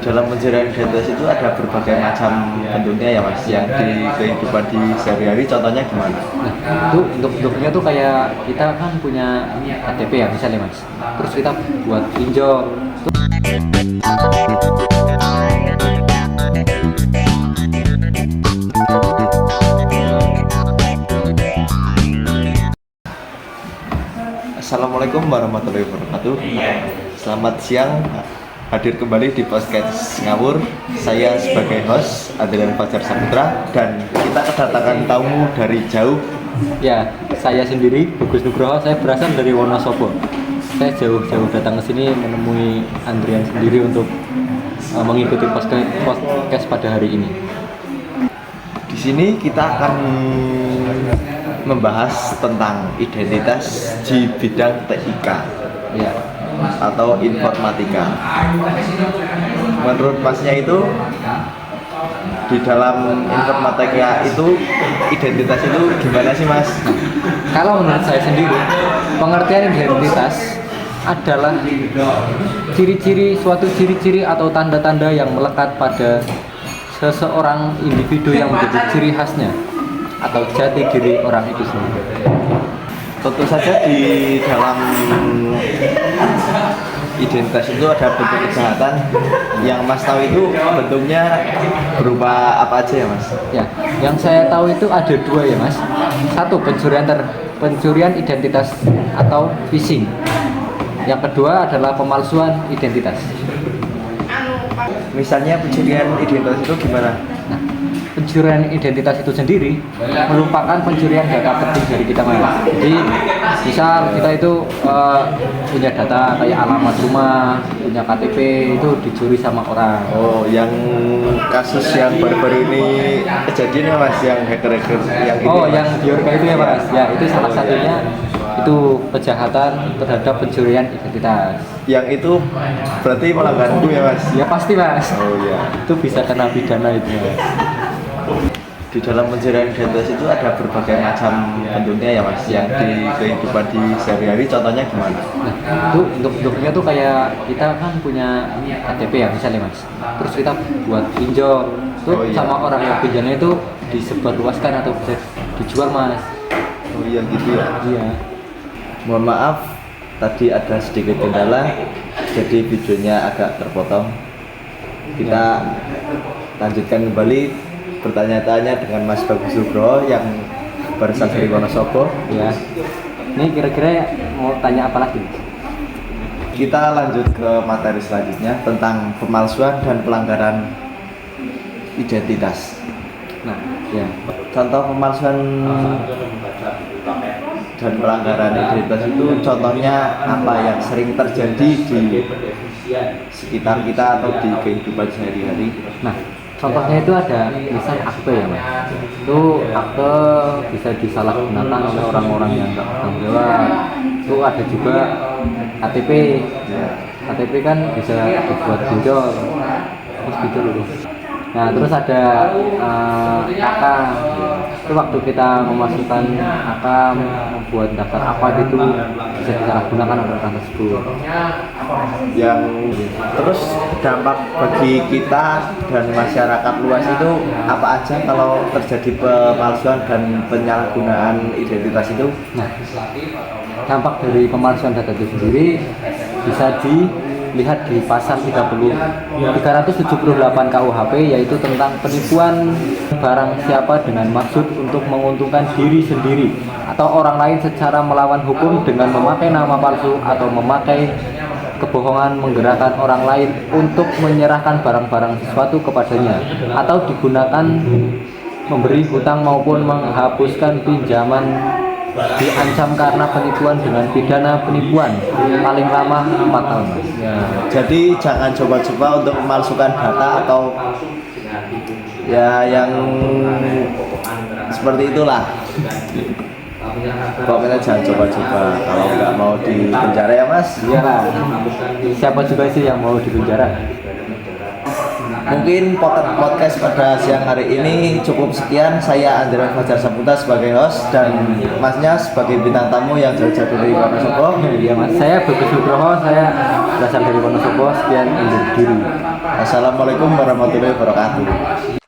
Dalam pencarian identitas itu ada berbagai macam bentuknya ya mas, yang di kehidupan di sehari-hari contohnya gimana? Nah, itu bentuknya tuh kayak kita kan punya KTP ya misalnya mas. Terus kita buat pinjol. Assalamualaikum warahmatullahi wabarakatuh. Selamat siang, hadir kembali di podcast Ngawur. Saya sebagai host Adrian Fajar Saputra dan kita kedatangan tamu dari jauh. Ya, saya sendiri Bagus Nugroho, saya berasal dari Wonosobo. Saya jauh-jauh datang ke sini menemui Andrian sendiri untuk mengikuti podcast pada hari ini. Di sini kita akan membahas tentang identitas di bidang TIK Ya, atau informatika. Menurut masnya itu di dalam informatika itu identitas itu gimana sih mas? kalau menurut saya sendiri, pengertian identitas adalah suatu ciri-ciri atau tanda-tanda yang melekat pada seseorang individu yang menjadi ciri khasnya atau jati diri orang itu sendiri. Tentu saja di dalam identitas itu ada bentuk kejahatan yang mas tahu itu bentuknya berupa apa aja ya mas? Ya, yang saya tahu itu ada dua ya mas. Satu, pencurian identitas atau phishing. Yang kedua adalah pemalsuan identitas. Misalnya pencurian identitas itu gimana? Nah, pencurian identitas itu sendiri merupakan pencurian data penting dari kita mas. Jadi misal kita itu punya data kayak alamat rumah, punya KTP itu dicuri sama orang. Oh, yang kasus yang baru-baru ini kejadian ya mas, yang hacker-hacker yang ini. Oh, Mas? yang Biorka itu ya mas. Ya, itu salah satunya itu kejahatan terhadap pencurian identitas. Yang itu berarti melanggar hukum ya mas? Ya pasti mas. Oh iya. Itu bisa kena pidana itu mas. Di dalam pencurian identitas itu ada berbagai macam bentuknya ya mas, yang di kehidupan di sehari-hari contohnya gimana? Nah, itu bentuknya tuh kayak kita kan punya KTP ya misalnya mas. Terus kita buat pinjol. Tuh Oh, iya. sama orang yang pinjolnya itu disebarluaskan atau bisa dijual mas. Oh iya gitu ya. Iya. Mohon maaf, tadi ada sedikit kendala, jadi videonya agak terpotong. Kita lanjutkan kembali bertanya-tanya dengan Mas Bagus Nugroho yang berasal dari Wonosobo. Ya. Ini kira-kira mau tanya apa lagi? Kita lanjut ke materi selanjutnya tentang pemalsuan dan pelanggaran identitas. Nah, ya. Contoh pemalsuan dan pelanggaran identitas itu contohnya apa yang sering terjadi di sekitar kita atau di kehidupan sehari-hari? Nah, contohnya itu ada misal akte ya mas. Itu akte bisa disalahgunakan oleh orang-orang yang nggak bertanggung jawab. Itu ada juga KTP. KTP kan bisa dibuat pinjol. Terus pinjol dulu. Nah, terus ada AK. Itu waktu kita memasukkan AK, membuat daftar apa gitu bisa disalahgunakan oleh orang tersebut. Yang terus dampak bagi kita dan masyarakat luas itu apa aja kalau terjadi pemalsuan dan penyalahgunaan identitas itu? Nah, dampak dari pemalsuan data itu sendiri bisa dilihat di pasal 378 KUHP, yaitu tentang penipuan barang siapa dengan maksud untuk menguntungkan diri sendiri atau orang lain secara melawan hukum dengan memakai nama palsu atau memakai kebohongan menggerakkan orang lain untuk menyerahkan barang-barang sesuatu kepadanya atau digunakan memberi hutang maupun menghapuskan pinjaman, diancam karena penipuan dengan pidana penipuan paling lama 4 tahun. Ya, jadi jangan coba-coba untuk memalsukan data atau ya yang seperti itulah. Pokoknya jangan coba-coba kalau nggak mau di penjara ya mas. Iyalah, siapa juga sih yang mau di penjara? Mungkin podcast pada siang hari ini cukup sekian. Saya Andrian Fajar Saputra sebagai host dan masnya sebagai bintang tamu yang jauh-jauh dari Wonosobo. Iya mas, saya Bagus Nugroho, saya berasal dari Wonosobo. Sekian undur diri. Assalamualaikum warahmatullahi wabarakatuh.